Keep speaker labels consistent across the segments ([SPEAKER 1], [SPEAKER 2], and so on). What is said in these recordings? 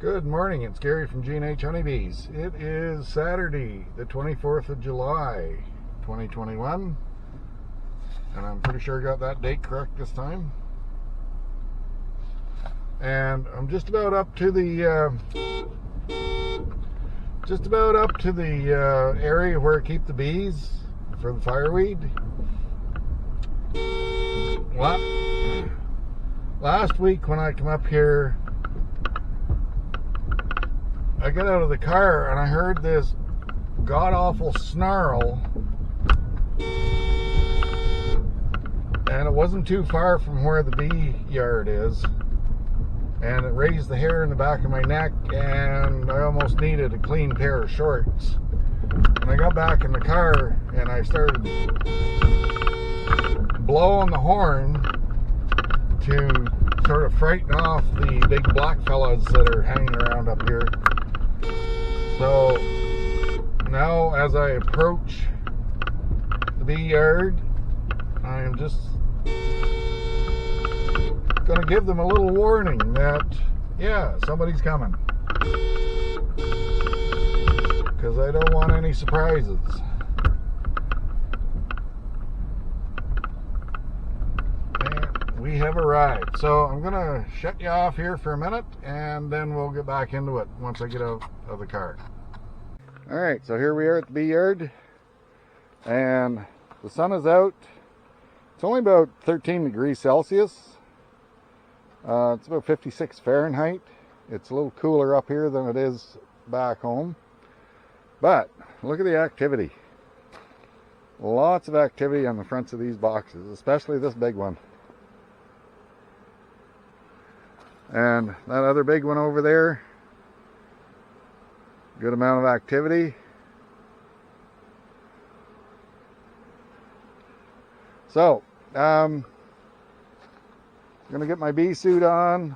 [SPEAKER 1] Good morning, it's Gary from G&H Honey Bees. It is Saturday, the 24th of July, 2021. And I'm pretty sure I got that date correct this time. And I'm just about up to the area where I keep the bees for the fireweed. Last week when I come up here, I got out of the car and I heard this god-awful snarl, and it wasn't too far from where the bee yard is, and it raised the hair in the back of my neck, and I almost needed a clean pair of shorts. And I got back in the car and I started blowing the horn to sort of frighten off the big black fellas that are hanging around up here. So now as I approach the bee yard, I am just going to give them a little warning that, yeah, somebody's coming. Because I don't want any surprises. And we have arrived. So I'm going to shut you off here for a minute, and then we'll get back into it once I get out of the car. Alright, so here we are at the bee yard, and the sun is out. It's only about 13 degrees Celsius. It's about 56 Fahrenheit. It's a little cooler up here than it is back home. But look at the activity. Lots of activity on the fronts of these boxes, especially this big one. And that other big one over there, good amount of activity. So, I'm gonna get my bee suit on,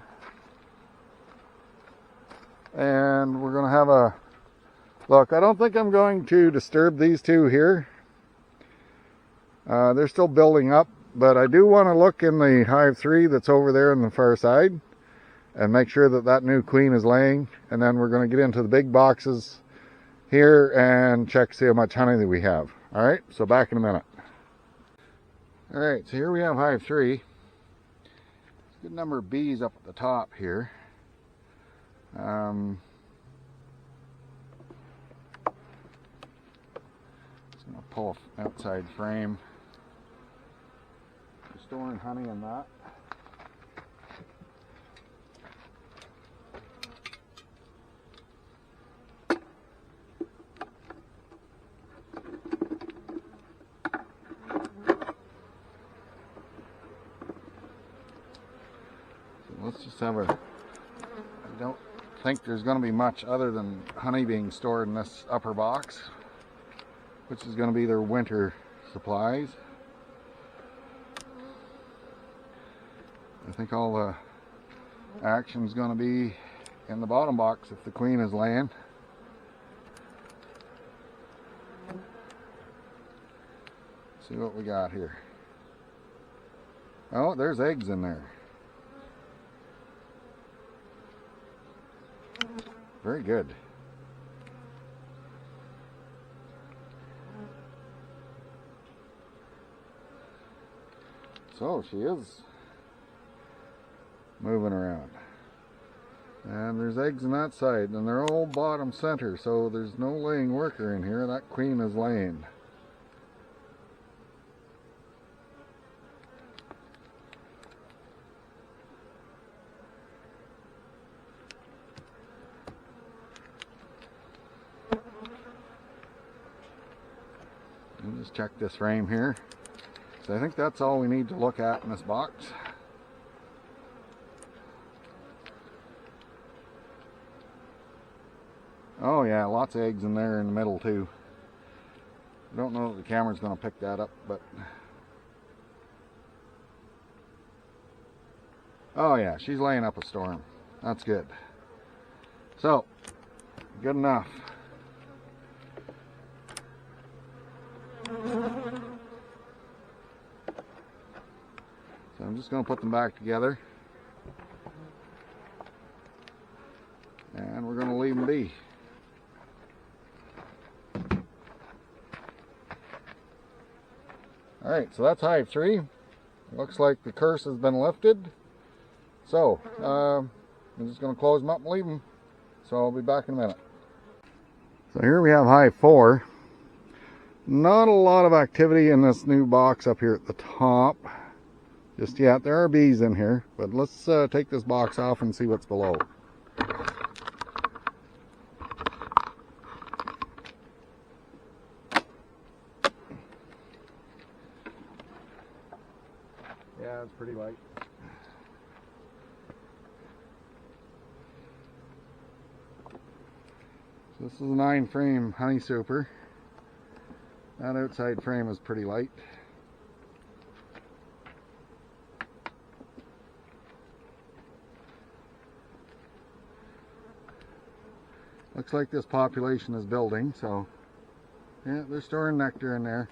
[SPEAKER 1] and we're gonna have a look. I don't think I'm going to disturb these two here. They're still building up, but I do want to look in the hive 3 that's over there on the far side and make sure that that new queen is laying, and then we're going to get into the big boxes here and check, see how much honey that we have. All right, so back in a minute. All right, so here we have hive 3. Good number of bees up at the top here. Just going to pull an outside frame. I'm storing honey in that. Let's just have I don't think there's going to be much other than honey being stored in this upper box, which is going to be their winter supplies. I think all the action's going to be in the bottom box if the queen is laying. See what we got here. Oh, there's eggs in there. Very good. So she is moving around. And there's eggs on that side, and they're all bottom center, so there's no laying worker in here. That queen is laying. Just check this frame here. So I think that's all we need to look at in this box. Oh yeah, lots of eggs in there in the middle too. I don't know if the camera's going to pick that up, but oh yeah, she's laying up a storm. That's good. So, good enough. So I'm just going to put them back together. And we're going to leave them be. Alright, so that's hive 3. Looks like the curse has been lifted. So, I'm just going to close them up and leave them. So I'll be back in a minute. So here we have hive 4. Not a lot of activity in this new box up here at the top just yet. There are bees in here, but let's take this box off and see what's below. Yeah, it's pretty light. So this is a 9-frame honey super. That outside frame is pretty light. Looks like this population is building, so yeah, they're storing nectar in there.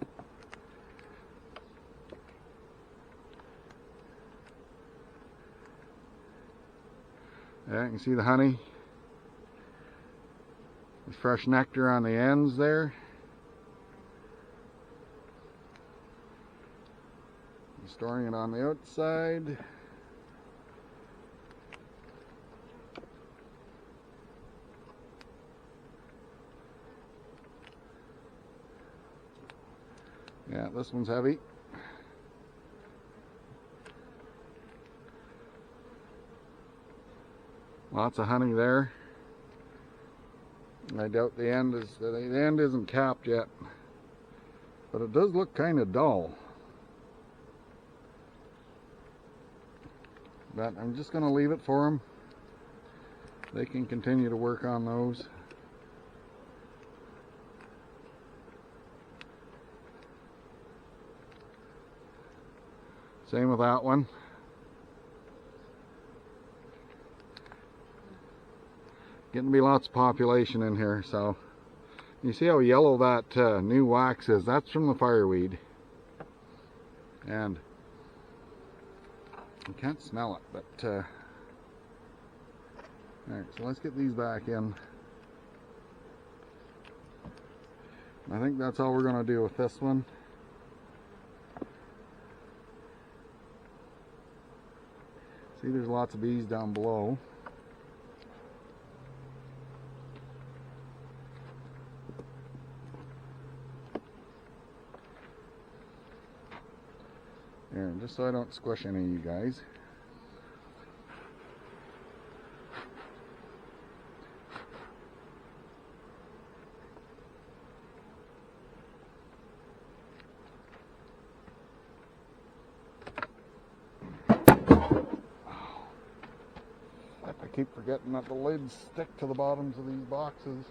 [SPEAKER 1] Yeah, you can see the honey. There's fresh nectar on the ends there. Storing it on the outside. Yeah, this one's heavy. Lots of honey there. I doubt the end isn't capped yet, but it does look kind of dull. But I'm just going to leave it for them. They can continue to work on those. Same with that one. Getting to be lots of population in here, so you see how yellow that new wax is. That's from the fireweed, and you can't smell it, but alright, so let's get these back in. I think that's all we're going to do with this one. See, there's lots of bees down below. Here, just so I don't squish any of you guys. I keep forgetting that the lids stick to the bottoms of these boxes.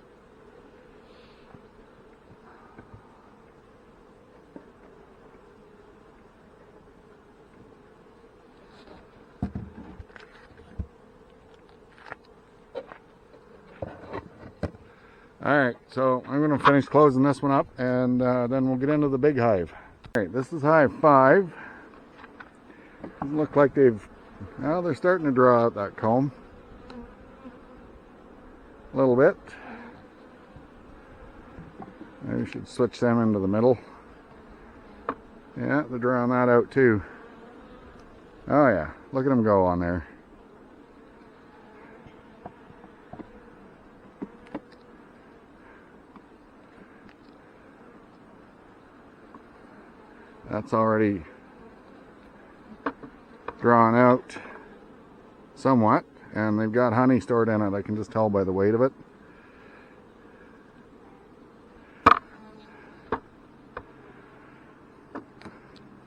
[SPEAKER 1] Alright, so I'm going to finish closing this one up, and then we'll get into the big hive. Alright, this is hive 5. Doesn't look like well, they're starting to draw out that comb a little bit. Maybe we should switch them into the middle. Yeah, they're drawing that out too. Oh yeah, look at them go on there. That's already drawn out somewhat, and they've got honey stored in it. I can just tell by the weight of it.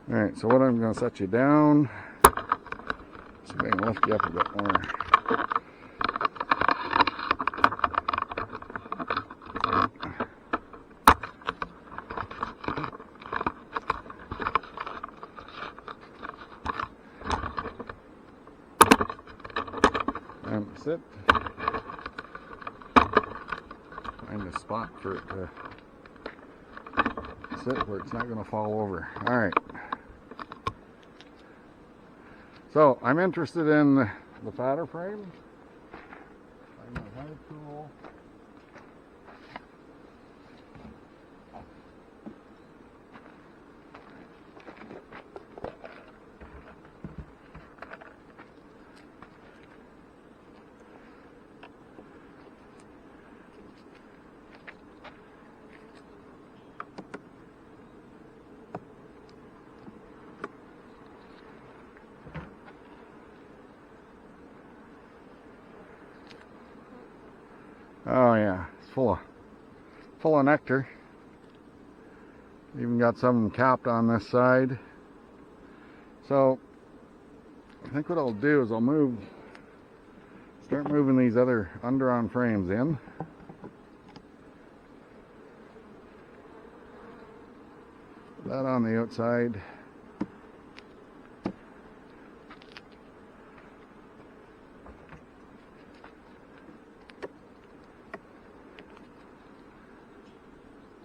[SPEAKER 1] Alright, so what I'm going to set you down. See if I can lift you up a bit more. And sit. Find a spot for it to sit where it's not going to fall over. Alright. So, I'm interested in the fatter frame. Find my hive tool. Oh yeah, it's full of nectar. Even got some capped on this side. So I think what I'll do is I'll start moving these other under-on frames in. Put that on the outside.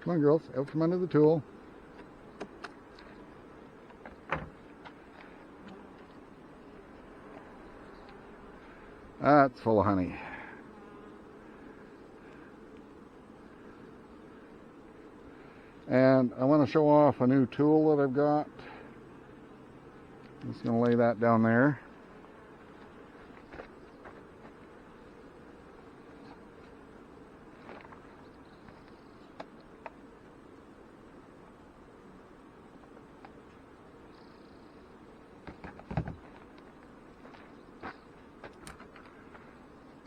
[SPEAKER 1] Come on, girls, out from under the tool. That's full of honey. And I want to show off a new tool that I've got. I'm just going to lay that down there.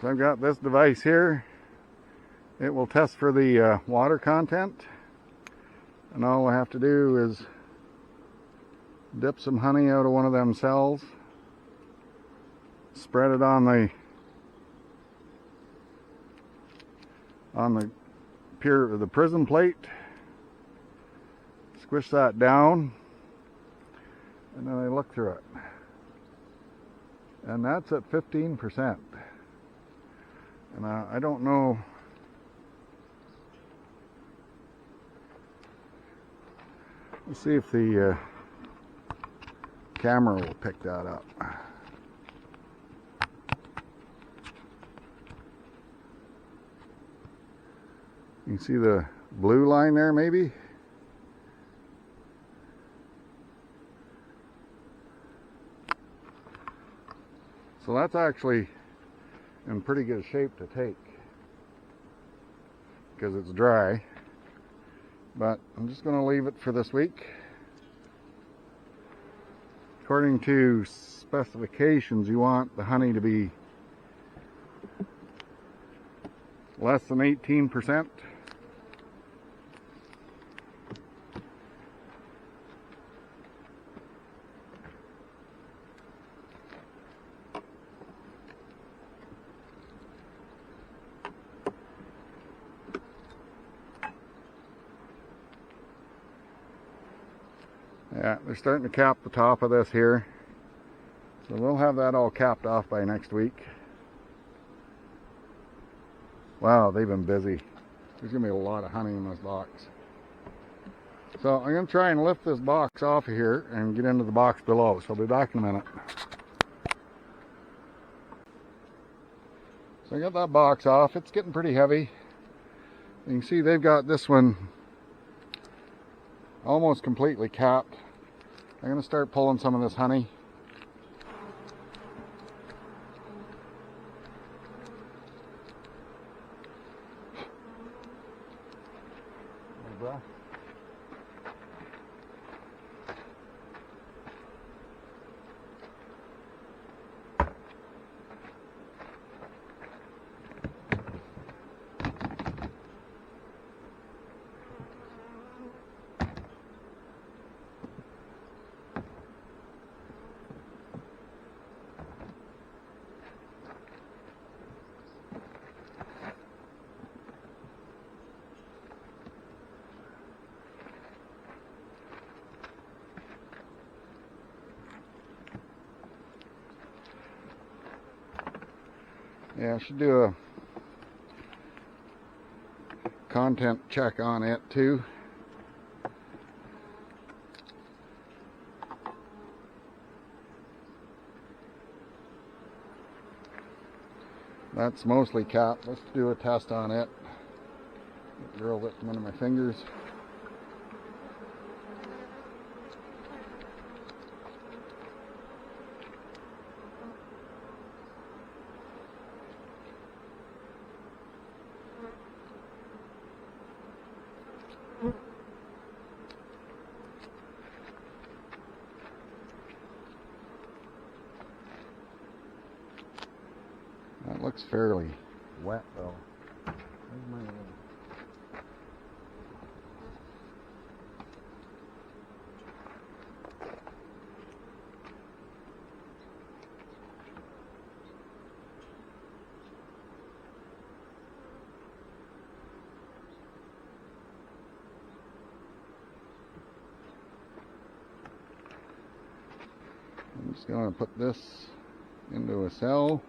[SPEAKER 1] So I've got this device here. It will test for the water content, and all I have to do is dip some honey out of one of them cells, spread it on the prism plate, squish that down, and then I look through it, and that's at 15%. And I don't know, let's see if the camera will pick that up. You can see the blue line there maybe? So that's actually in pretty good shape to take because it's dry, but I'm just going to leave it for this week. According to specifications, you want the honey to be less than 18%. Yeah, they're starting to cap the top of this here. So we'll have that all capped off by next week. Wow, they've been busy. There's going to be a lot of honey in this box. So I'm going to try and lift this box off of here and get into the box below. So I'll be back in a minute. So I got that box off. It's getting pretty heavy. You can see they've got this one almost completely capped. I'm going to start pulling some of this honey. Yeah, I should do a content check on it too. That's mostly capped. Let's do a test on it. Drill it from under my fingers. That looks fairly wet though. Where's my I'm just going to put this into a cell.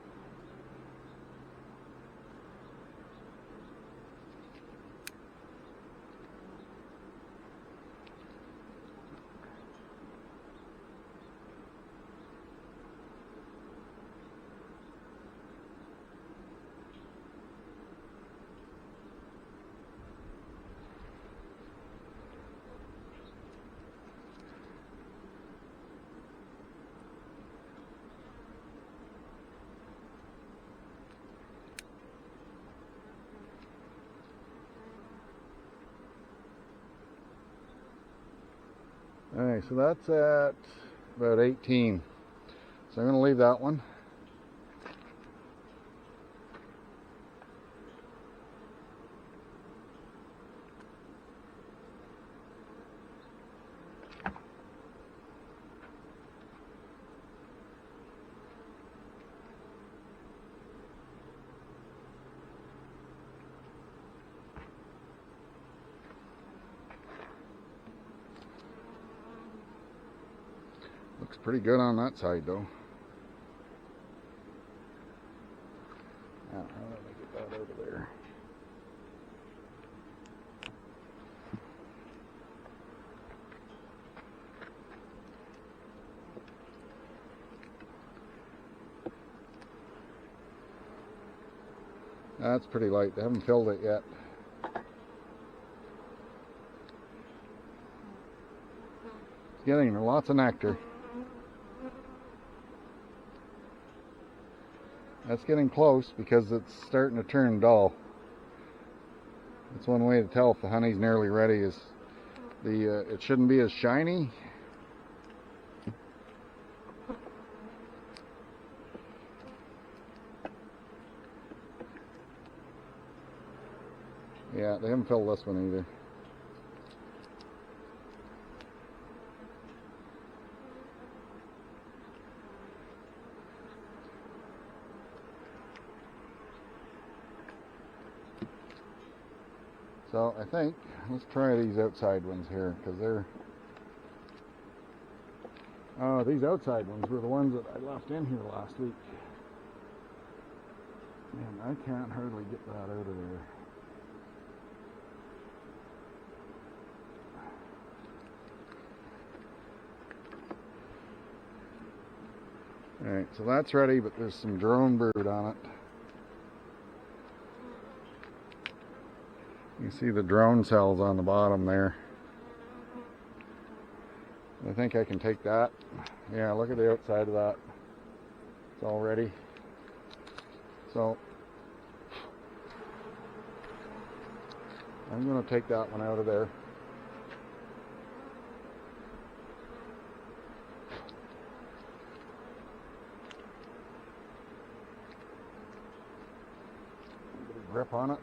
[SPEAKER 1] Alright, so that's at about 18. So I'm going to leave that one. Looks pretty good on that side though. Now, how do I get that over there? That's pretty light. They haven't filled it yet. It's getting lots of nectar. That's getting close because it's starting to turn dull. That's one way to tell if the honey's nearly ready is it shouldn't be as shiny. Yeah, they haven't filled this one either. So I think, let's try these outside ones here, because these outside ones were the ones that I left in here last week. Man, I can't hardly get that out of there. Alright, so that's ready, but there's some drone brood on it. You see the drone cells on the bottom there. I think I can take that. Yeah, look at the outside of that. It's all ready. So I'm going to take that one out of there. Get a grip on it.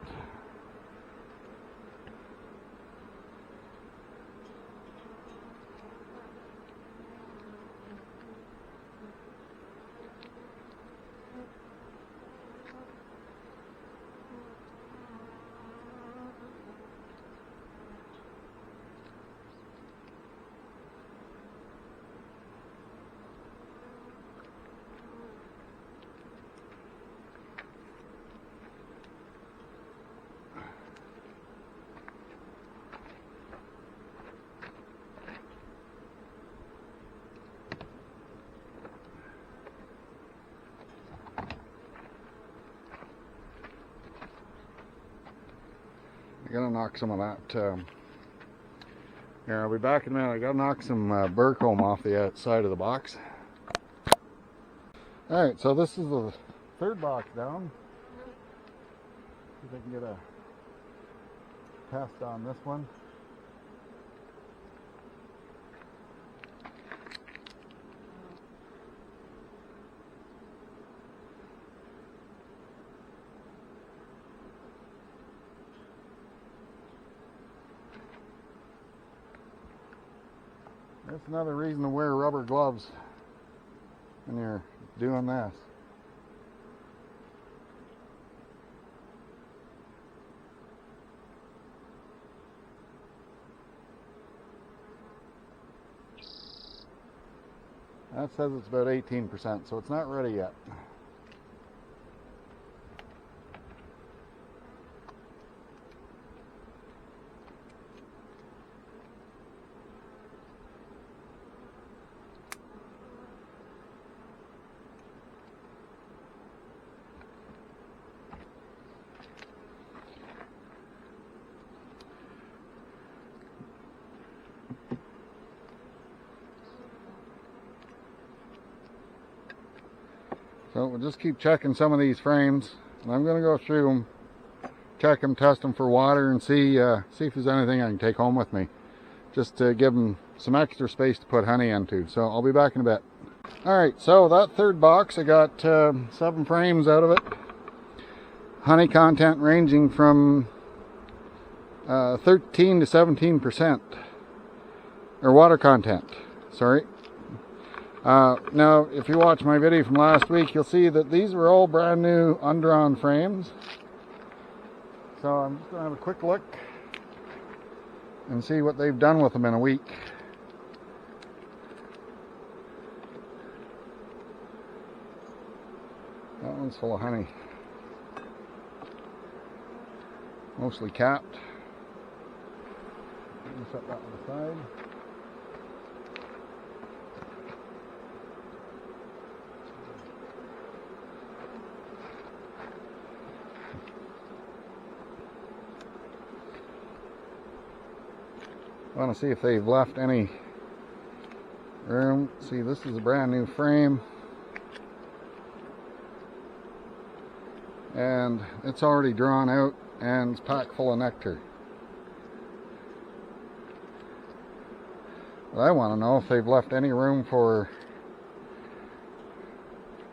[SPEAKER 1] gotta knock some of that. Here, I'll be back in a minute. I gotta knock some burr comb off the outside of the box. Alright, so this is the third box down. See if I can get a test on this one. That's another reason to wear rubber gloves when you're doing this. That says it's about 18%, so it's not ready yet. So we'll just keep checking some of these frames, and I'm going to go through them, check them, test them for water, and see if there's anything I can take home with me, just to give them some extra space to put honey into. So I'll be back in a bit. Alright, so that third box, I got 7 frames out of it. Honey content ranging from 13 to 17%, or water content, sorry. Now, if you watch my video from last week, you'll see that these were all brand new undrawn frames. So I'm just going to have a quick look and see what they've done with them in a week. That one's full of honey. Mostly capped. Let me set that one aside. I want to see if they've left any room. See, this is a brand new frame, and it's already drawn out and it's packed full of nectar. But I want to know if they've left any room for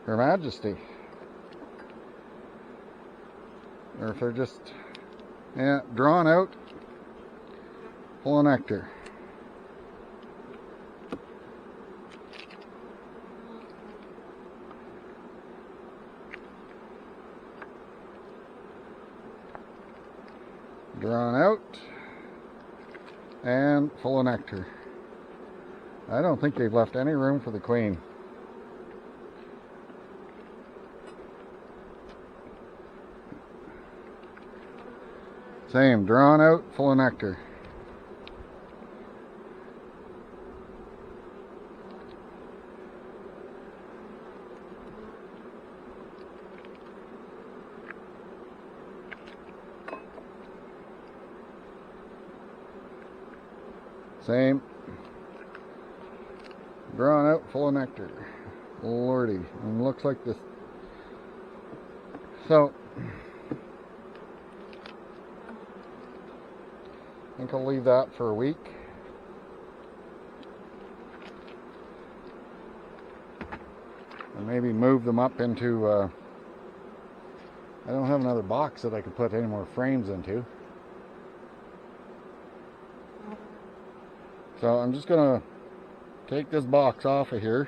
[SPEAKER 1] Her Majesty, or if they're just drawn out full of nectar. Drawn out and full of nectar. I don't think they've left any room for the queen. Same, drawn out, full of nectar. Same. Drawn out, full of nectar. Lordy. And looks like this. So, I think I'll leave that for a week. And maybe move them up into, I don't have another box that I could put any more frames into. So I'm just going to take this box off of here.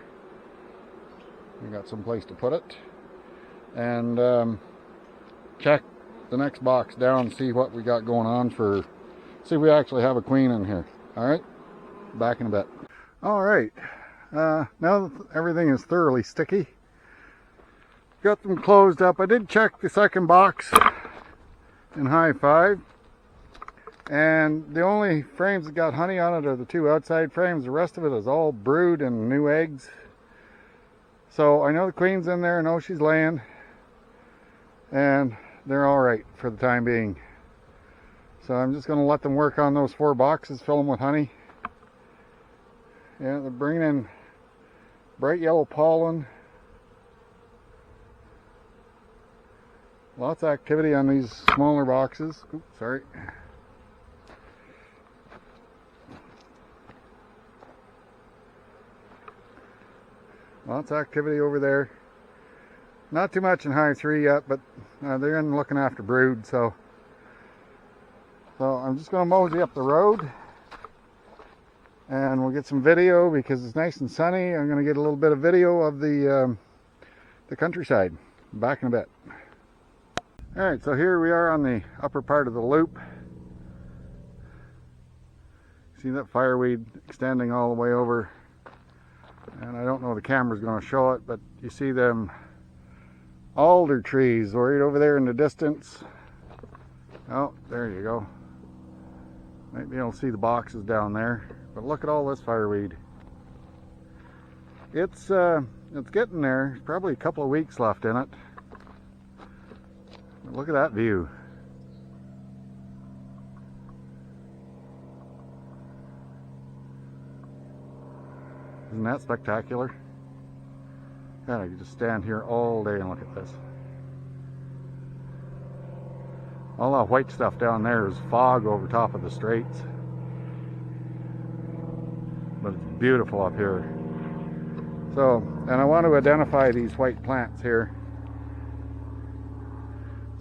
[SPEAKER 1] We got some place to put it. And check the next box down, see what we got going on for, see if we actually have a queen in here. Alright, back in a bit. Alright, now that everything is thoroughly sticky, got them closed up. I did check the second box in high 5. And the only frames that got honey on it are the 2 outside frames. The rest of it is all brood and new eggs. So I know the queen's in there, I know she's laying, and they're alright for the time being. So I'm just going to let them work on those 4 boxes, fill them with honey. Yeah, they're bringing in bright yellow pollen. Lots of activity on these smaller boxes. Oops, sorry. Lots of activity over there. Not too much in Hive 3 yet, but they're in looking after brood, so I'm just going to mosey up the road and we'll get some video because it's nice and sunny. I'm going to get a little bit of video of the countryside. Back in a bit. Alright, so here we are on the upper part of the loop. See that fireweed extending all the way over, and I don't know if the camera's going to show it, but you see them alder trees right over there in the distance. Oh, there you go. Might be able to see the boxes down there, but look at all this fireweed. It's getting there. There's probably a couple of weeks left in it. But look at that view. Isn't that spectacular? God, I could just stand here all day and look at this. All that white stuff down there is fog over top of the straits. But it's beautiful up here. So, and I want to identify these white plants here.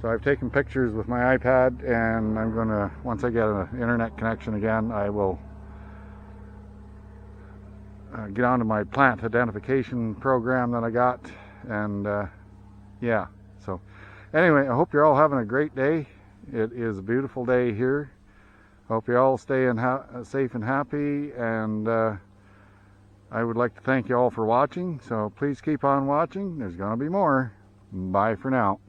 [SPEAKER 1] So I've taken pictures with my iPad, and I'm going to, once I get an internet connection again, I will get onto my plant identification program that I got. And yeah, so anyway, I hope you're all having a great day. It is a beautiful day here. Hope you're all staying safe and happy, and I would like to thank you all for watching, so please keep on watching. There's going to be more. Bye for now.